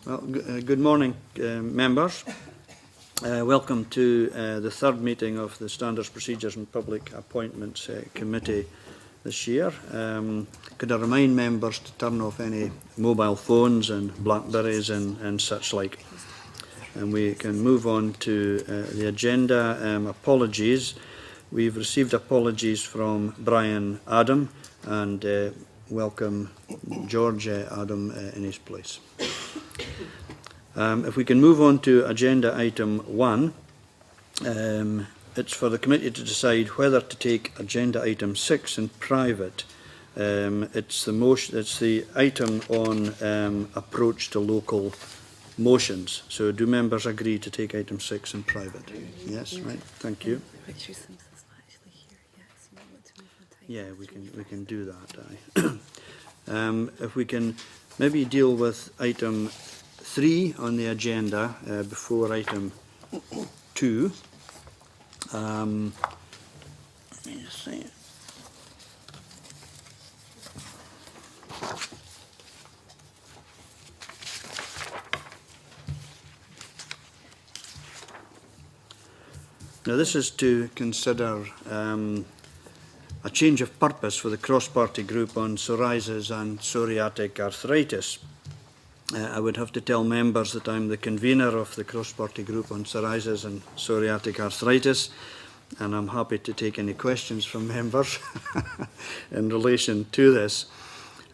Good morning, members. Welcome to the third meeting of the Standards, Procedures and Public Appointments Committee this year. Could I remind members to turn off any mobile phones and Blackberries and such like. And we can move on to the agenda. Apologies. We've received apologies from Brian Adam and welcome George Adam in his place. If we can move on to agenda item 1, it's for the committee to decide whether to take agenda item 6 in private. It's the item on approach to local motions. So do members agree to take item 6 in private? Yes, right. Thank you. Yeah, we can do that. If we can maybe deal with item 3 on the agenda before item 2. Let me just see. Now this is to consider a change of purpose for the cross-party group on psoriasis and psoriatic arthritis. I would have to tell members that I'm the convener of the cross-party group on psoriasis and psoriatic arthritis, and I'm happy to take any questions from members in relation to this.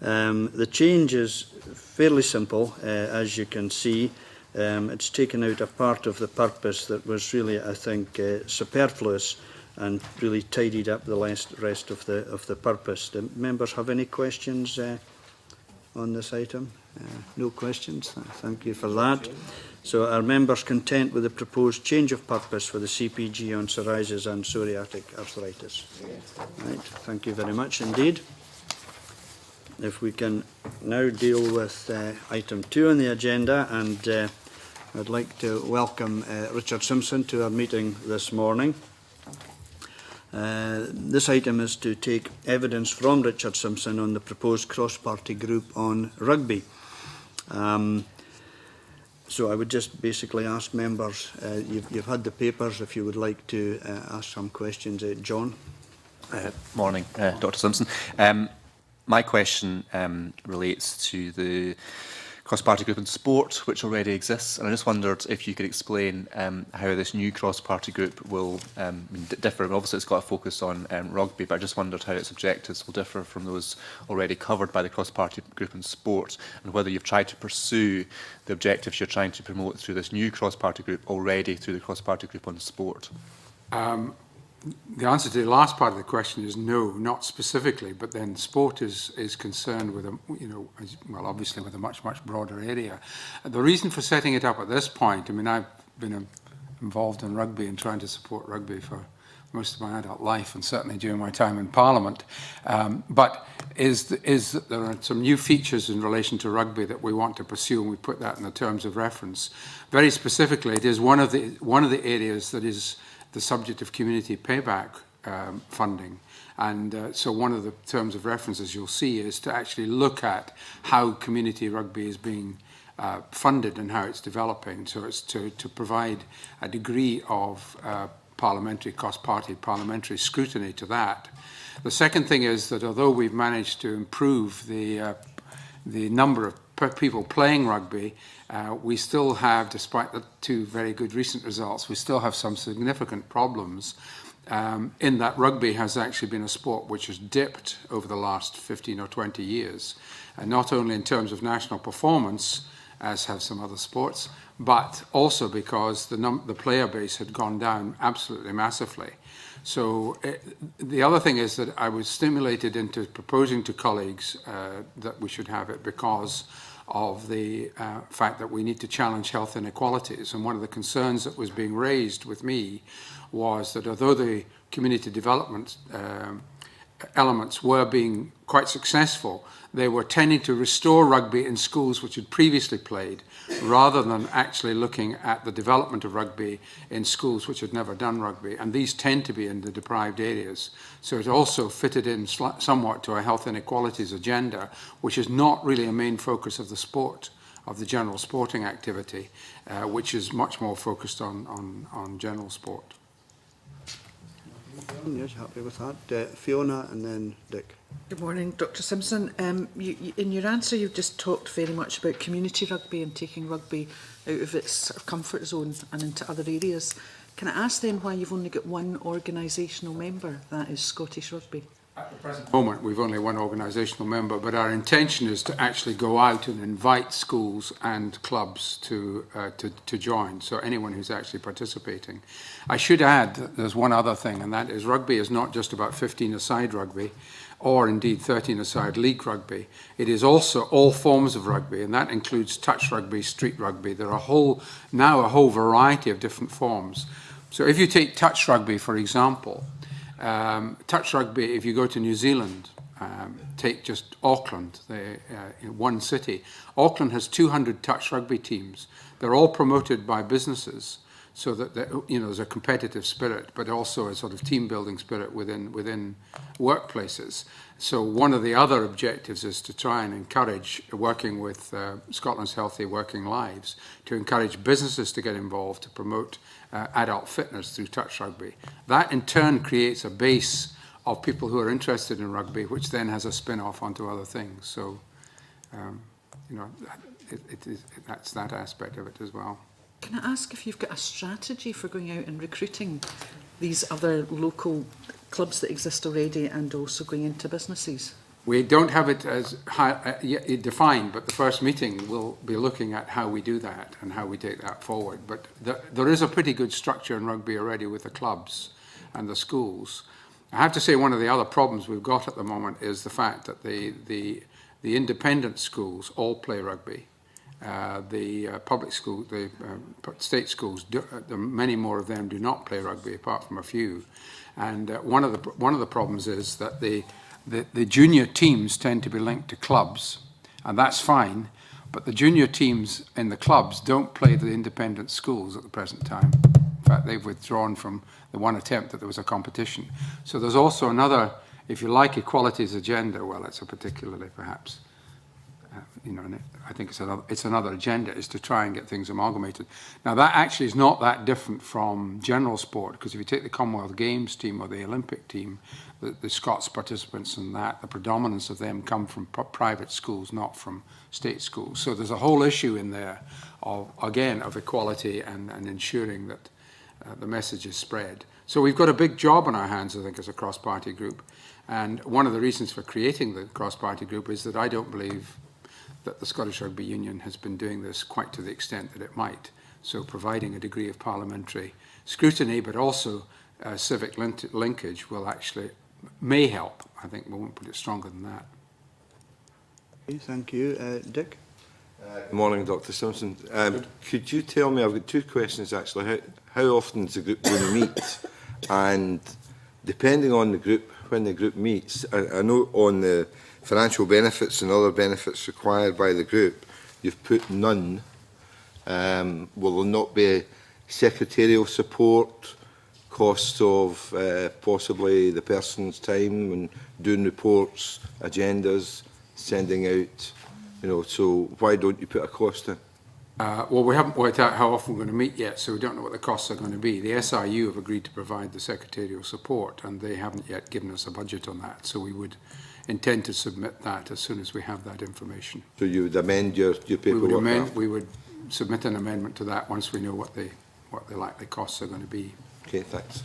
The change is fairly simple, as you can see. It's taken out a part of the purpose that was really, I think, superfluous and really tidied up the rest of the purpose. Do members have any questions on this item? No questions. Thank you for that. So are members content with the proposed change of purpose for the CPG on psoriasis and psoriatic arthritis? Right. Thank you very much indeed. If we can now deal with item 2 on the agenda, and I'd like to welcome Richard Simpson to our meeting this morning. This item is to take evidence from Richard Simpson on the proposed cross-party group on rugby. So I would just basically ask members, you've had the papers, if you would like to ask some questions. John? Morning, Dr Simpson. My question relates to the cross-party group in sport, which already exists, and I just wondered if you could explain how this new cross-party group will differ. Obviously, it's got a focus on rugby, but I just wondered how its objectives will differ from those already covered by the cross-party group in sport, and whether you've tried to pursue the objectives you're trying to promote through this new cross-party group already through the cross-party group on sport. The answer to the last part of the question is no, not specifically, but then sport is concerned with obviously with a much broader area. The reason for setting it up at this point, I mean, I've been involved in rugby and trying to support rugby for most of my adult life, and certainly during my time in Parliament, but is that there are some new features in relation to rugby that we want to pursue, and we put that in the terms of reference. Very specifically, it is one of the areas that is the subject of community payback funding. And so one of the terms of reference, as you'll see, is to actually look at how community rugby is being funded and how it's developing. So it's to provide a degree of parliamentary, cross-party parliamentary scrutiny to that. The second thing is that although we've managed to improve the number of people playing rugby, we still have, despite the 2 very good recent results, we still have some significant problems in that rugby has actually been a sport which has dipped over the last 15 or 20 years, and not only in terms of national performance, as have some other sports, but also because the player base had gone down absolutely massively. So the other thing is that I was stimulated into proposing to colleagues that we should have it because of the fact that we need to challenge health inequalities. And one of the concerns that was being raised with me was that although the community development elements were being quite successful, they were tending to restore rugby in schools which had previously played, rather than actually looking at the development of rugby in schools which had never done rugby. And these tend to be in the deprived areas. So it also fitted in somewhat to a health inequalities agenda, which is not really a main focus of the sport of the general sporting activity, which is much more focused on general sport. Yes, happy with that. Fiona and then Dick. Good morning, Dr Simpson. In your answer, you've just talked very much about community rugby and taking rugby out of its sort of comfort zone and into other areas. Can I ask then why you've only got one organisational member, that is Scottish Rugby? At the present moment, we've only one organisational member, but our intention is to actually go out and invite schools and clubs to join, so anyone who's actually participating. I should add that there's one other thing, and that is rugby is not just about 15-a-side rugby, or indeed 13-a-side league rugby. It is also all forms of rugby, and that includes touch rugby, street rugby. There are now a whole variety of different forms. So if you take touch rugby, for example, touch rugby, if you go to New Zealand, take just Auckland, in one city. Auckland has 200 touch rugby teams. They're all promoted by businesses, so that there's a competitive spirit, but also a sort of team building spirit within workplaces. So one of the other objectives is to try and encourage, working with Scotland's Healthy Working Lives, to encourage businesses to get involved to promote adult fitness through touch rugby. That in turn creates a base of people who are interested in rugby, which then has a spin-off onto other things. So, that's that aspect of it as well. Can I ask if you've got a strategy for going out and recruiting these other local clubs that exist already and also going into businesses? We don't have it as defined, but the first meeting will be looking at how we do that and how we take that forward. But there is a pretty good structure in rugby already with the clubs and the schools. I have to say one of the other problems we've got at the moment is the fact that the independent schools all play rugby. The public schools, the state schools, many more of them do not play rugby, apart from a few. And one of the problems is that the junior teams tend to be linked to clubs, and that's fine. But the junior teams in the clubs don't play the independent schools at the present time. In fact, they've withdrawn from the one attempt that there was a competition. So there's also another, if you like, equalities agenda. Well, it's a particularly perhaps. And I think it's another agenda, is to try and get things amalgamated. Now, that actually is not that different from general sport, because if you take the Commonwealth Games team or the Olympic team, the Scots participants in that, the predominance of them come from private schools, not from state schools. So there's a whole issue in there, of equality and ensuring that the message is spread. So we've got a big job on our hands, I think, as a cross-party group. And one of the reasons for creating the cross-party group is that I don't believe that the Scottish Rugby Union has been doing this quite to the extent that it might. So providing a degree of parliamentary scrutiny, but also civic linkage may help. I think we won't put it stronger than that. Okay, thank you. Dick? Good morning, Dr Simpson. Could you tell me, I've got two questions actually, how often is the group going to meet? And depending on the group, when the group meets, I know on the financial benefits and other benefits required by the group, you've put none. Will there not be secretarial support, costs of possibly the person's time when doing reports, agendas, sending out, so why don't you put a cost in? Well, we haven't worked out how often we're going to meet yet, so we don't know what the costs are going to be. The SIU have agreed to provide the secretarial support, and they haven't yet given us a budget on that, so we would intend to submit that as soon as we have that information. So you would amend your paperwork? We would submit an amendment to that once we know what the likely costs are going to be. Okay, thanks.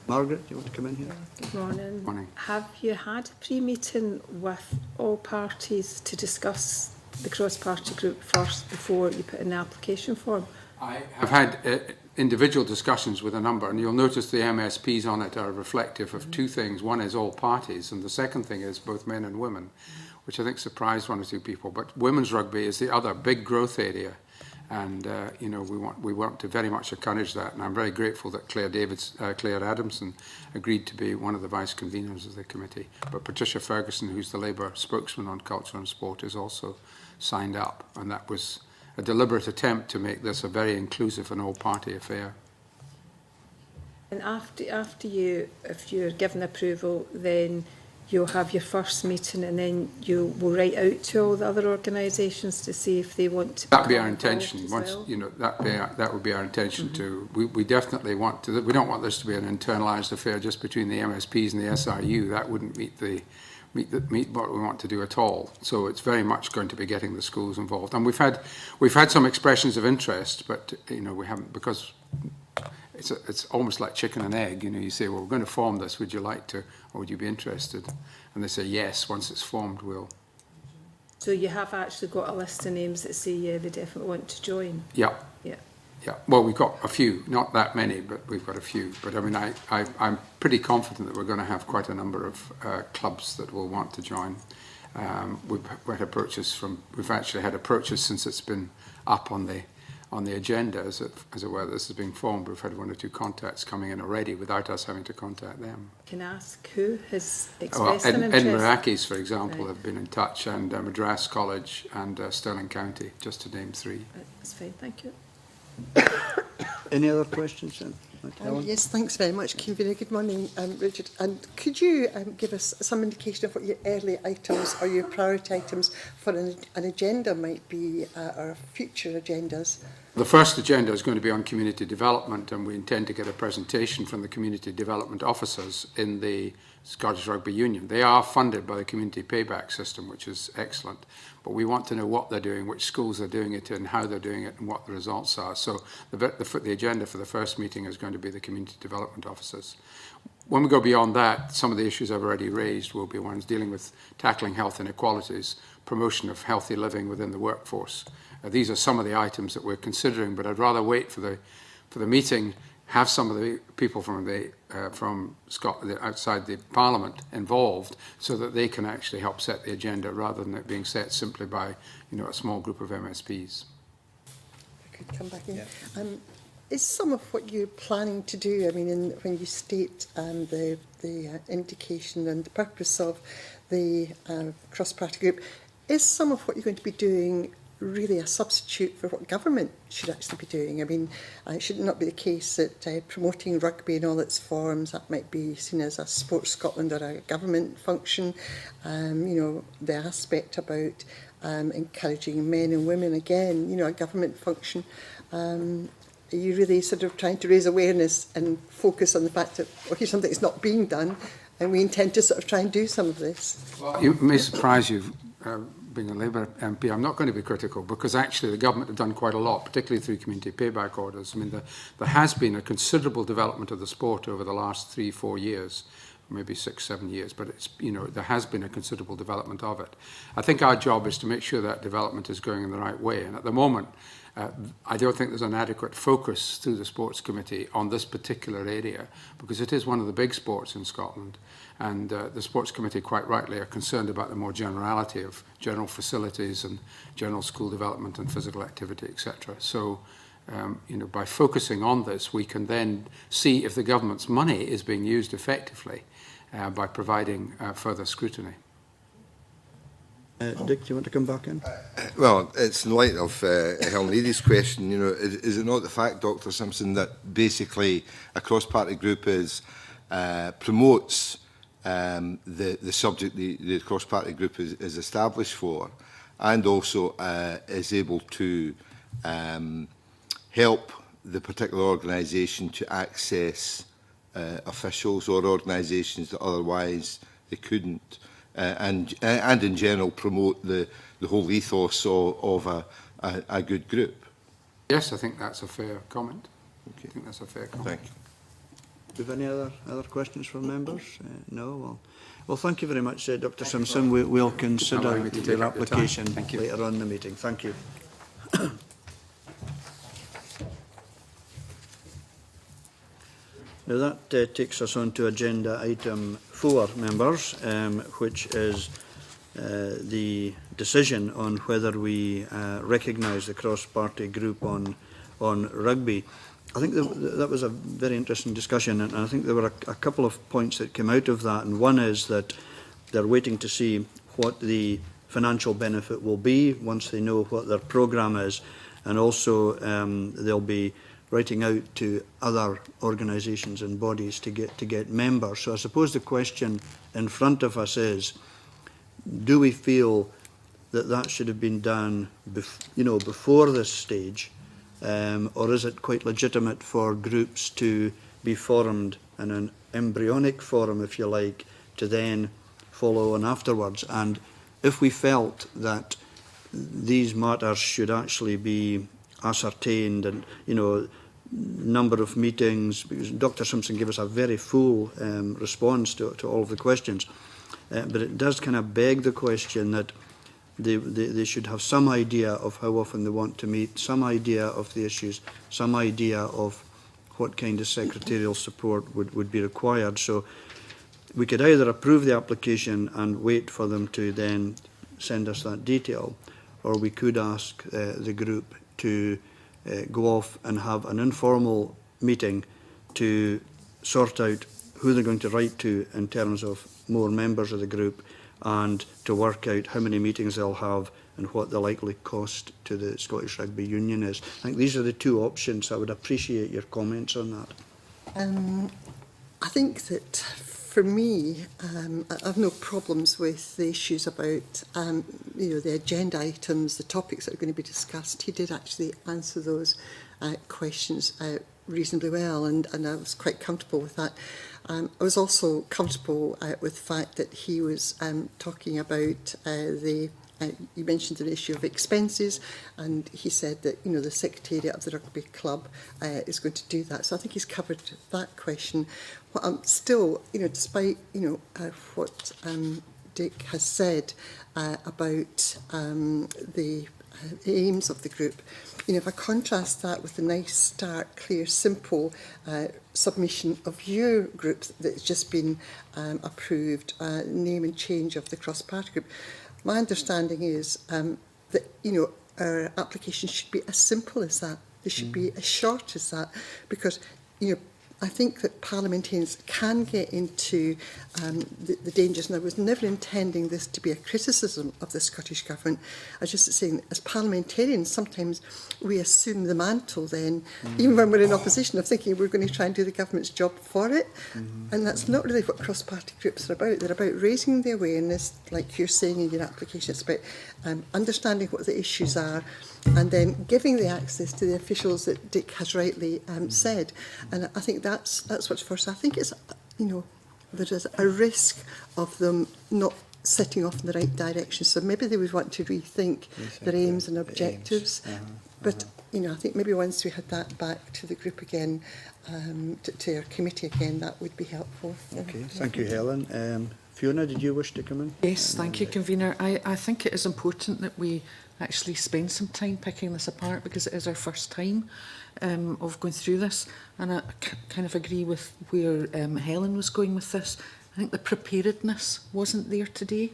Margaret, do you want to come in here? Good morning. Morning. Have you had a pre-meeting with all parties to discuss the cross-party group first before you put in the application form? I have had individual discussions with a number, and you'll notice the MSPs on it are reflective of two things. One is all parties, and the second thing is both men and women, which I think surprised one or two people. But women's rugby is the other big growth area, and we want to very much encourage that. And I'm very grateful that Claire Adamson agreed to be one of the vice conveners of the committee. But Patricia Ferguson, who's the Labour spokesman on culture and sport, is also signed up, and that was a deliberate attempt to make this a very inclusive and all-party affair. And after you, if you're given approval, then you'll have your first meeting and then you will write out to all the other organisations to see if they want to That'd be our become involved intention. as Once well. you know that would be our intention to. We definitely want to. We don't want this to be an internalised affair just between the MSPs and the SRU. That wouldn't meet what we want to do at all. So it's very much going to be getting the schools involved. And we've had some expressions of interest, but you know we haven't, because it's almost like chicken and egg. You know, you say, well, we're going to form this. Would you like to, or would you be interested? And they say yes. Once it's formed, we'll. So you have actually got a list of names that say, yeah, they definitely want to join. Yeah. Yeah. Yeah, well, we've got a few, not that many, but we've got a few. But I mean, I'm pretty confident that we're going to have quite a number of clubs that will want to join. We've actually had approaches since it's been up on the agenda, as it were. This is being formed. We've had 1 or 2 contacts coming in already without us having to contact them. Can I ask who has Well, expressed an interest? Edinburgh Accies, for example, Right. have been in touch, and Madras College and Stirling County, just to name 3. That's fine, thank you. Any other questions then? Helen? Yes, thanks very much, Convener. Good morning, Richard. And could you give us some indication of what your early items or your priority items for an agenda might be, or future agendas? The first agenda is going to be on community development, and we intend to get a presentation from the community development officers in the Scottish Rugby Union. They are funded by the community payback system, which is excellent, but we want to know what they're doing, which schools they're doing it in, how they're doing it, and what the results are. So the agenda for the first meeting is going to be the community development officers. When we go beyond that, some of the issues I've already raised will be ones dealing with tackling health inequalities, promotion of healthy living within the workforce. These are some of the items that we're considering, but I'd rather wait for the meeting, have some of the people from Scotland outside the Parliament involved, so that they can actually help set the agenda rather than it being set simply by a small group of MSPs. I could come back in. Yeah. Is some of what you're planning to do, I mean, when you state the indication and the purpose of the cross-party group, is some of what you're going to be doing really a substitute for what government should actually be doing? I mean, it should not be the case that promoting rugby in all its forms, that might be seen as a Sports Scotland or a government function. The aspect about encouraging men and women, again, a government function. Are you really sort of trying to raise awareness and focus on the fact that, well, here's something that's not being done, and we intend to sort of try and do some of this? Well, it may surprise you, being a Labour MP, I'm not going to be critical, because actually the government have done quite a lot, particularly through community payback orders. I mean, there has been a considerable development of the sport over the last 3-4 years, maybe 6-7 years, but it's, there has been a considerable development of it. I think our job is to make sure that development is going in the right way, and at the moment, I don't think there's an adequate focus through the Sports Committee on this particular area, because it is one of the big sports in Scotland, and the Sports Committee quite rightly are concerned about the more generality of general facilities and general school development and physical activity, etc. So, by focusing on this, we can then see if the government's money is being used effectively by providing further scrutiny. Dick, do you want to come back in? Well, it's in light of Helen Eadie's question, is it not the fact, Dr Simpson, that basically a cross-party group promotes the subject the cross-party group is established for, and also is able to help the particular organisation to access officials or organisations that otherwise they couldn't. And in general promote the whole ethos of a good group. Yes, I think that's a fair comment. Okay. I think that's a fair comment. Thank you. Do you have any other questions from members? No? Well, thank you very much, Dr Simpson. We'll consider Allow me to take your up your time. application Thank you. later on in the meeting. Thank you. Now that takes us on to agenda item 4, members, which is the decision on whether we recognise the cross-party group on rugby. I think that was a very interesting discussion, and I think there were a couple of points that came out of that. And one is that they're waiting to see what the financial benefit will be once they know what their programme is, and also they'll be writing out to other organisations and bodies to get members. So I suppose the question in front of us is, do we feel that that should have been done before this stage, or is it quite legitimate for groups to be formed in an embryonic forum, if you like, to then follow on afterwards? And if we felt that these matters should actually be ascertained, and number of meetings, because Dr. Simpson gave us a very full response to all of the questions, but it does kind of beg the question that they should have some idea of how often they want to meet, some idea of the issues, some idea of what kind of secretarial support would be required. So we could either approve the application and wait for them to then send us that detail, or we could ask the group to go off and have an informal meeting to sort out who they're going to write to in terms of more members of the group, and to work out how many meetings they'll have and what the likely cost to the Scottish Rugby Union is. I think these are the two options. I would appreciate your comments on that. I think that for me, I've no problems with the issues about the agenda items, the topics that are going to be discussed. He did actually answer those questions reasonably well, and I was quite comfortable with that. I was also comfortable with the fact that he was talking about you mentioned the issue of expenses, and he said that the Secretariat of the Rugby Club is going to do that. So I think he's covered that question. What I'm still, despite what Dick has said about the aims of the group, if I contrast that with the nice, stark, clear, simple submission of your group that's just been approved, name and change of the cross-party group, my understanding is that our application should be as simple as that. They should be as short as that, because I think that parliamentarians can get into the dangers, and I was never intending this to be a criticism of the Scottish Government. I was just saying, as parliamentarians, sometimes we assume the mantle then, even when we're in opposition, of thinking we're going to try and do the government's job for it. And that's not really what cross-party groups are about. They're about raising the awareness, like you're saying in your application. It's about understanding what the issues are, and then giving the access to the officials that Dick has rightly said. And I think that's what's first. I think it's, there is a risk of them not setting off in the right direction. So maybe they would want to rethink their aims and objectives. But, I think maybe once we had that back to the group again, to our committee again, that would be helpful. Okay, thank you, Helen. Fiona, did you wish to come in? Yes, thank you, Convener. I think it is important that we actually spend some time picking this apart, because it is our first time of going through this, and I kind of agree with where Helen was going with this. I think the preparedness wasn't there today.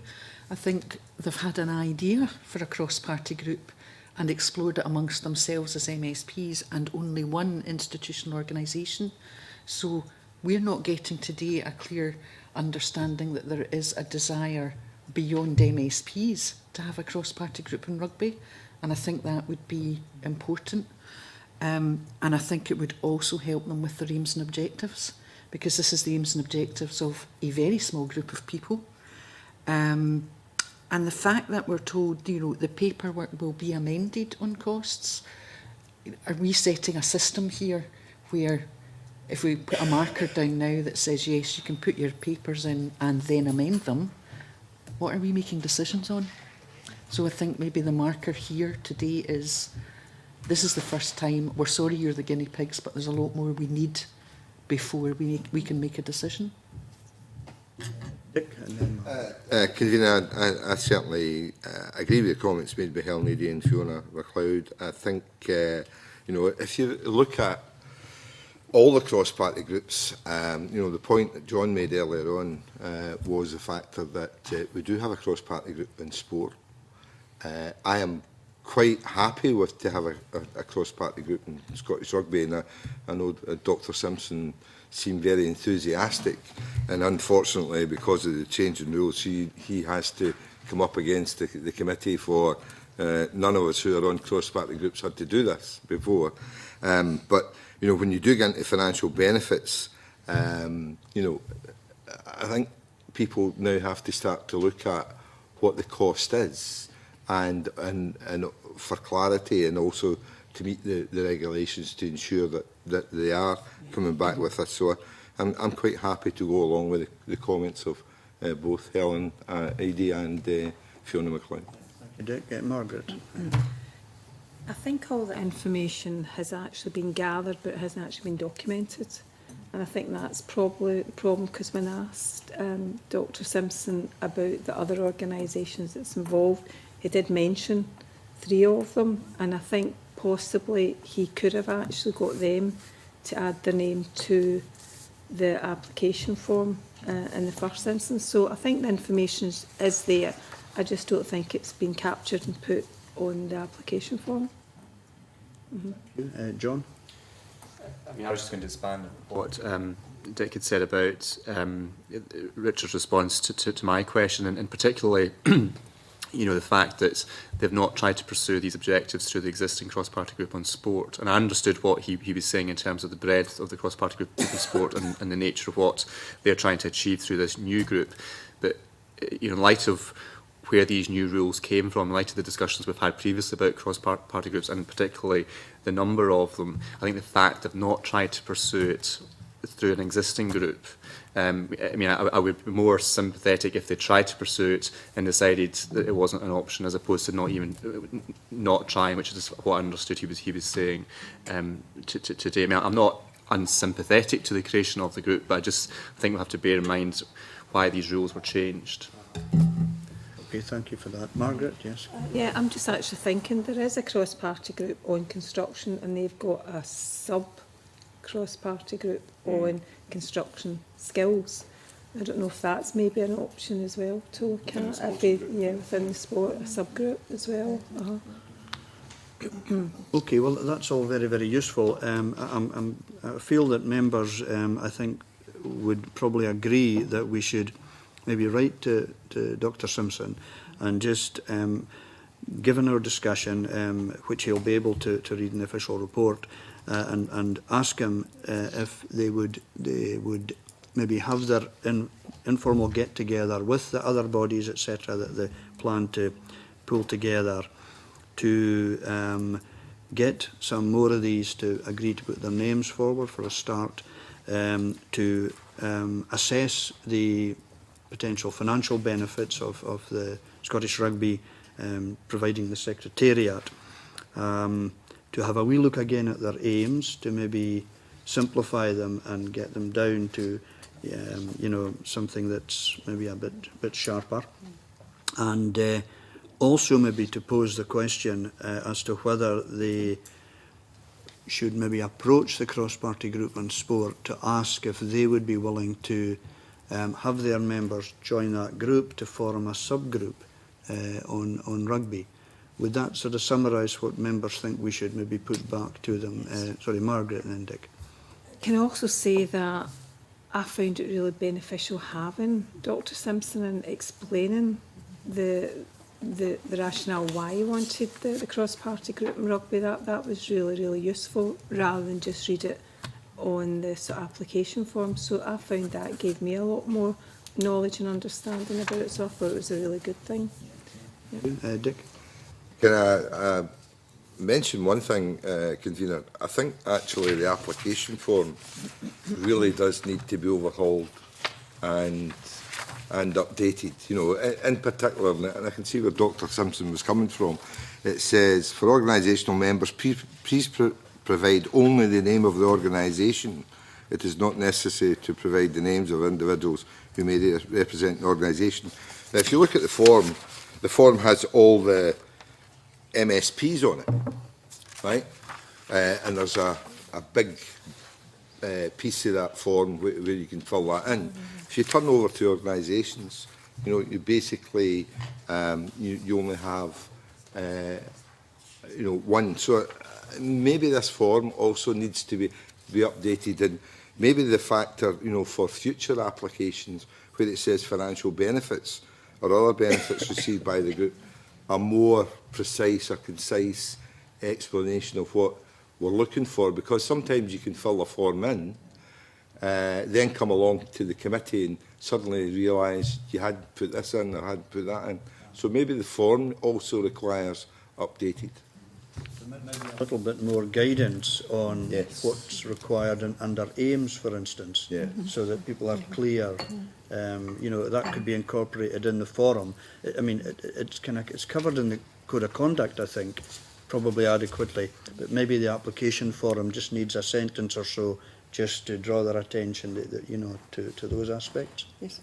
I think they've had an idea for a cross-party group and explored it amongst themselves as MSPs and only one institutional organisation. So we're not getting today a clear understanding that there is a desire beyond MSPs to have a cross-party group in rugby, and I think that would be important. And I think it would also help them with their aims and objectives, because this is the aims and objectives of a very small group of people. And the fact that we're told, the paperwork will be amended on costs, are we setting a system here where if we put a marker down now that says, yes, you can put your papers in and then amend them, what are we making decisions on? So I think maybe the marker here today is, this is the first time, we're sorry you're the guinea pigs, but there's a lot more we need before we can make a decision. Dick, and then Convener, I certainly agree with the comments made by Helen Eadie and Fiona MacLeod. I think, if you look at all the cross-party groups, the point that John made earlier on was the factor that we do have a cross-party group in sport. I am quite happy to have a cross-party group in Scottish Rugby, and I know Dr Simpson seemed very enthusiastic, and unfortunately, because of the change in rules, he has to come up against the committee for None of us who are on cross-party groups had to do this before. But, you know, when you do get into financial benefits, you know, I think people now have to start to look at what the cost is and for clarity, and also to meet the regulations to ensure that they are coming back with us. So I'm quite happy to go along with the comments of both Helen Eadie and Fiona McLeod. Thank you, Dick. Margaret. I think all the information has actually been gathered, but it hasn't actually been documented. And I think that's probably the problem, because when I asked Dr Simpson about the other organisations that's involved, he did mention 3 of them, and I think possibly he could have actually got them to add their name to the application form in the first instance. So I think the information is there. I just don't think it's been captured and put on the application form. John? I mean, I was just going to expand on what Dick had said about Richard's response to my question, and particularly, you know, the fact that they've not tried to pursue these objectives through the existing cross-party group on sport. And I understood what he was saying in terms of the breadth of the cross-party group on sport and the nature of what they're trying to achieve through this new group. But, you know, in light of where these new rules came from, in light of the discussions we've had previously about cross-party groups, and particularly the number of them, I think the fact of not trying to pursue it through an existing group, I mean, I would be more sympathetic if they tried to pursue it and decided that it wasn't an option, as opposed to not trying, which is what I understood he was saying today. I mean, I'm not unsympathetic to the creation of the group, but I just think we have to bear in mind why these rules were changed. Okay, thank you for that. Margaret, yes? Yeah, I'm just actually thinking there is a cross-party group on construction, and they've got a sub-cross-party group on construction skills. I don't know if that's maybe an option as well to look at, within the sport, a subgroup as well. Okay, well, that's all very, very useful. I feel that members, I think, would probably agree that we should maybe write to Dr Simpson and just, given our discussion, which he'll be able to read in the official report, and ask him if they would maybe have their informal get-together with the other bodies, etc., that they plan to pull together to get some more of these to agree to put their names forward for a start, to assess the potential financial benefits of the Scottish Rugby providing the Secretariat, to have a wee look again at their aims, to maybe simplify them and get them down to you know, something that's maybe a bit sharper, and also maybe to pose the question as to whether they should maybe approach the cross-party group on sport to ask if they would be willing to have their members join that group to form a subgroup on rugby. Would that sort of summarise what members think we should maybe put back to them? Sorry, Margaret and then Dick. Can I also say that I found it really beneficial having Dr Simpson and explaining the rationale why he wanted the cross-party group in rugby. That was really, really useful, rather than just read it on the sort of application form. So I found that gave me a lot more knowledge and understanding about it, so I thought it was a really good thing. Yeah. Dick? Can I mention one thing, Convener? I think actually the application form really does need to be overhauled and updated. You know, in particular, and I can see where Dr Simpson was coming from. It says, for organisational members, please provide only the name of the organisation. It is not necessary to provide the names of individuals who may represent an organisation. Now, if you look at the form has all the MSPs on it, right? And there's a big piece of that form where you can fill that in. If you turn over to organisations, you know, you basically you only have you know, one. So maybe this form also needs to be updated, and maybe the factor, you know, for future applications where it says financial benefits or other benefits received by the group, a more precise or concise explanation of what we're looking for, because sometimes you can fill a form in, then come along to the committee and suddenly realise you had put this in or had put that in. So maybe the form also requires updated. A little bit more guidance on Yes. what's required under aims, for instance, Yeah. so that people are clear. You know, that could be incorporated in the forum. I mean, it's covered in the code of conduct, I think, probably adequately, but maybe the application form just needs a sentence or so just to draw their attention, you know, to those aspects. Yes.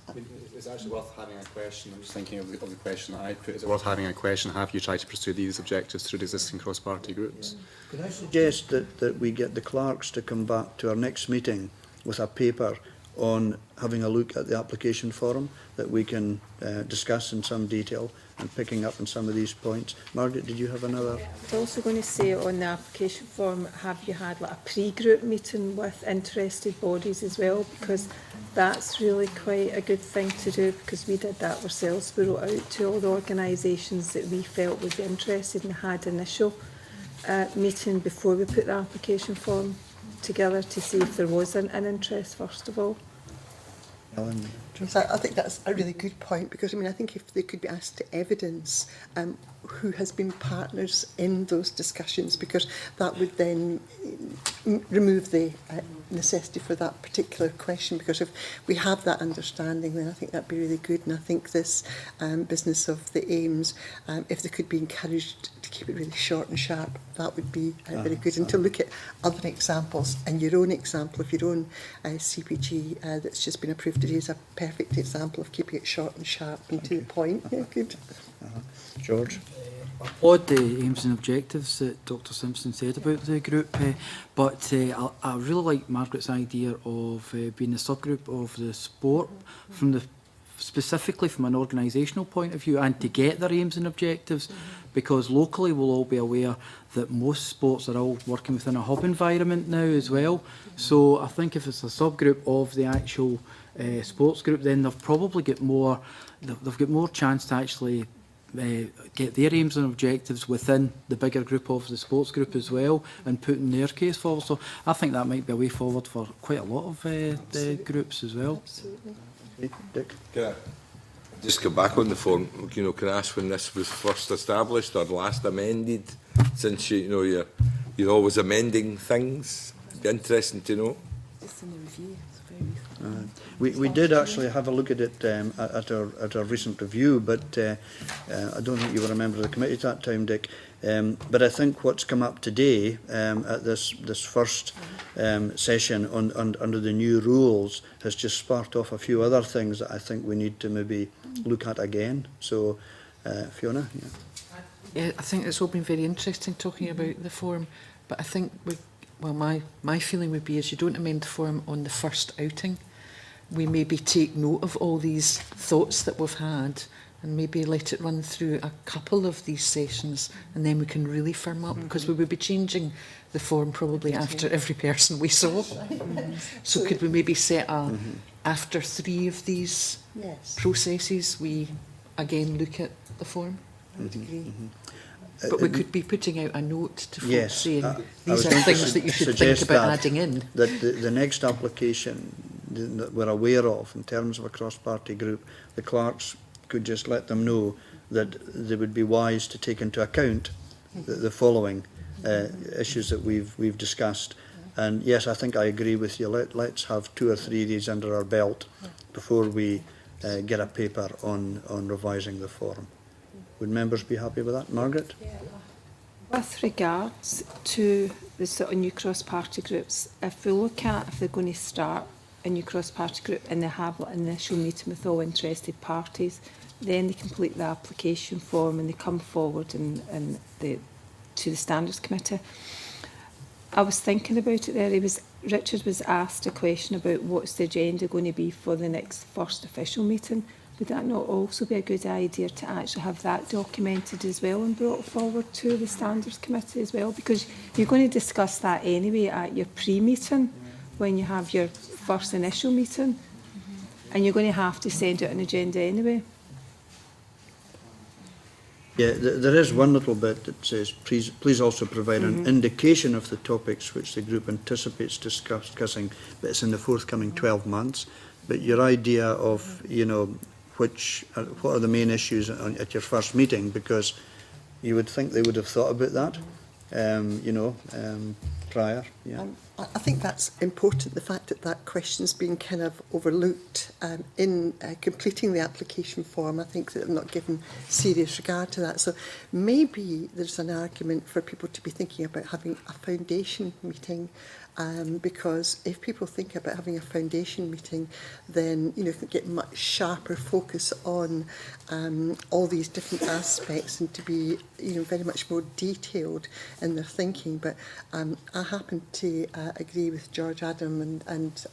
It's actually worth having a question. I'm just thinking of the question that I put. Is it worth having a question? Have you tried to pursue these objectives through the existing cross-party groups? Could I suggest that we get the clerks to come back to our next meeting with a paper on having a look at the application form that we can discuss in some detail and picking up on some of these points. Margaret, did you have another? I was also going to say on the application form, have you had like a pre-group meeting with interested bodies as well? Because that's really quite a good thing to do, because we did that ourselves. We wrote out to all the organisations that we felt would be interested and had initial meeting before we put the application form together to see if there was an interest first of all. Ellen? Yes, I think that's a really good point, because I mean, I think if they could be asked to evidence who has been partners in those discussions, because that would then remove the necessity for that particular question, because if we have that understanding, then I think that'd be really good. And I think this business of the aims, if they could be encouraged to keep it really short and sharp, that would be very good. And to look at other examples, and your own example of your own CPG that's just been approved today is a perfect example of keeping it short and sharp and to the point. Yeah, good. George? I applaud the aims and objectives that Dr Simpson said about the group, but I really like Margaret's idea of being a subgroup of the sport from the specifically from an organisational point of view, and to get their aims and objectives, because locally we'll all be aware that most sports are all working within a hub environment now as well. So I think if it's a subgroup of the actual sports group, then they've probably got more, they've got more chance to actually get their aims and objectives within the bigger group of the sports group as well, and putting their case forward. So I think that might be a way forward for quite a lot of the groups as well. Absolutely. Dick? Can I just go back on the form? You know, can I ask when this was first established or last amended? Since you're always amending things. It'd be interesting to know. Just in the review. It's very recent. We did actually have a look at it at our recent review, but I don't think you were a member of the committee at that time, Dick. But I think what's come up today at this first session under the new rules has just sparked off a few other things that I think we need to maybe look at again. So, Fiona? Yeah. Yeah, I think it's all been very interesting talking about the form, but I think my feeling would be is you don't amend the form on the first outing. We maybe take note of all these thoughts that we've had and maybe let it run through a couple of these sessions, and then we can really firm up, because we would be changing the form probably after every person we saw. So could we maybe set after 3 of these processes, we again look at the form? I would agree. But we could be putting out a note to folks saying these are things that you should think about adding in. That the next application that we're aware of in terms of a cross-party group, the clerks could just let them know that they would be wise to take into account the following issues that we've discussed. And yes, I think I agree with you. Let's have 2 or 3 of these under our belt before we get a paper on revising the form. Would members be happy with that? Margaret? With regards to the sort of new cross-party groups, if we look at if they're going to start a new cross-party group and they have an initial meeting with all interested parties, then they complete the application form and they come forward to the Standards Committee. I was thinking about it there. Richard was asked a question about what's the agenda going to be for the next first official meeting. Would that not also be a good idea to actually have that documented as well and brought forward to the Standards Committee as well? Because you're going to discuss that anyway at your pre-meeting when you have your first initial meeting, and you're going to have to send out an agenda anyway. Yeah, there is one little bit that says, please also provide an indication of the topics which the group anticipates discussing, but it's in the forthcoming 12 months. But your idea of, you know, what are the main issues at your first meeting, because you would think they would have thought about that, you know, prior. Yeah. I think that's important, the fact that that question's been kind of overlooked in completing the application form. I think that I'm not given serious regard to that. So maybe there's an argument for people to be thinking about having a foundation meeting, because if people think about having a foundation meeting, then, you know, can get much sharper focus on all these different aspects and to be, you know, very much more detailed in their thinking. But I happen to agree with George Adam and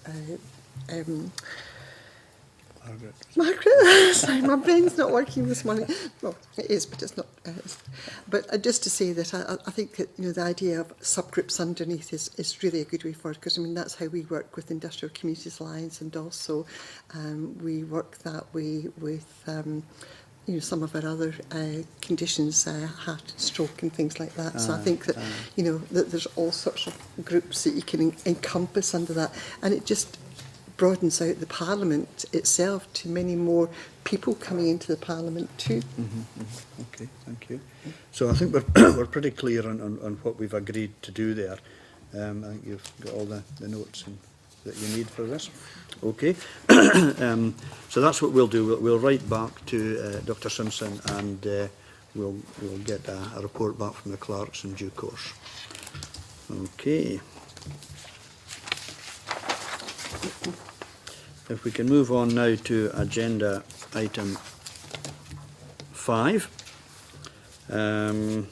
Margaret. Sorry, my brain's not working this morning. Well, it is, but it's not. But just to say that I think that, you know, the idea of subgroups underneath is really a good way forward, because I mean that's how we work with Industrial Communities Alliance, and also we work that way with you know, some of our other conditions, heart, stroke and things like that. So I think that, you know, that there's all sorts of groups that you can encompass under that, and it just broadens out the Parliament itself to many more people coming into the Parliament too. Okay, thank you. So I think we're pretty clear on what we've agreed to do there. I think you've got all the notes that you need for this. Okay, so that's what we'll do. We'll write back to Dr. Simpson, and we'll get a report back from the clerks in due course. Okay. If we can move on now to agenda item 5. Now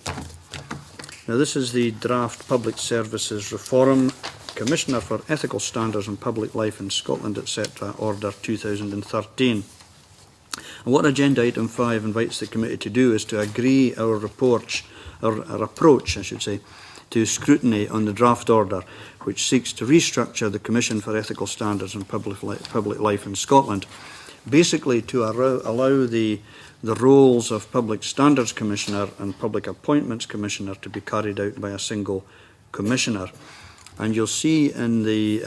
this is the draft Public Services Reform Commissioner for Ethical Standards and Public Life in Scotland, etc. Order 2013. And what agenda item 5 invites the committee to do is to agree our approach, I should say, to scrutiny on the draft order, which seeks to restructure the Commission for Ethical Standards and Public Life in Scotland, basically to allow the roles of Public Standards Commissioner and Public Appointments Commissioner to be carried out by a single Commissioner. And you'll see in the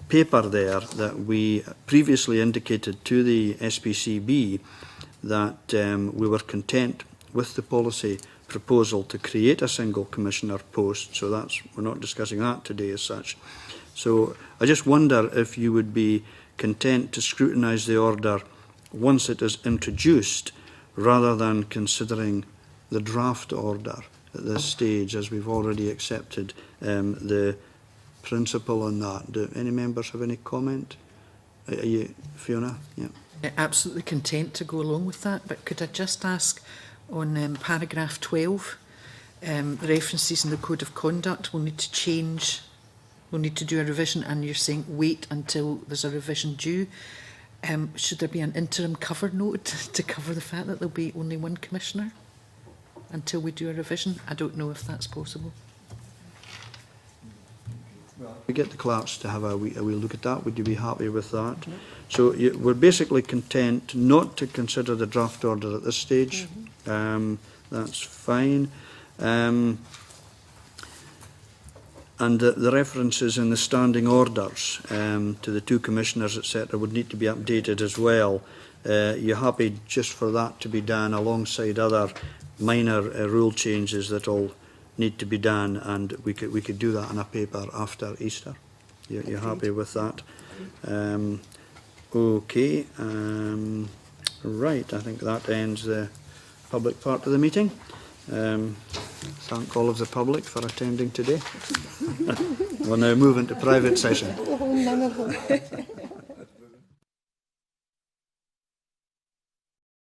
paper there that we previously indicated to the SPCB that we were content with the policy proposal to create a single commissioner post, so we're not discussing that today as such. So I just wonder if you would be content to scrutinise the order once it is introduced, rather than considering the draft order at this stage, as we've already accepted the principle on that. Do any members have any comment? Are you, Fiona? Yeah. Absolutely content to go along with that, but could I just ask, on paragraph 12, the references in the Code of Conduct will need to change, we'll need to do a revision, and you're saying wait until there's a revision due. Should there be an interim cover note to cover the fact that there'll be only one Commissioner until we do a revision? I don't know if that's possible. We get the clerks to have a wee look at that. Would you be happy with that? Mm-hmm. So we're basically content not to consider the draft order at this stage. Mm-hmm. That's fine. And the references in the standing orders to the two commissioners, etc., would need to be updated as well. You're happy just for that to be done alongside other minor rule changes that all need to be done, and we could do that in a paper after Easter. You're happy with that? Okay. Right, I think that ends the public part of the meeting. Thank all of the public for attending today. We'll now move into private session. Oh, none of them.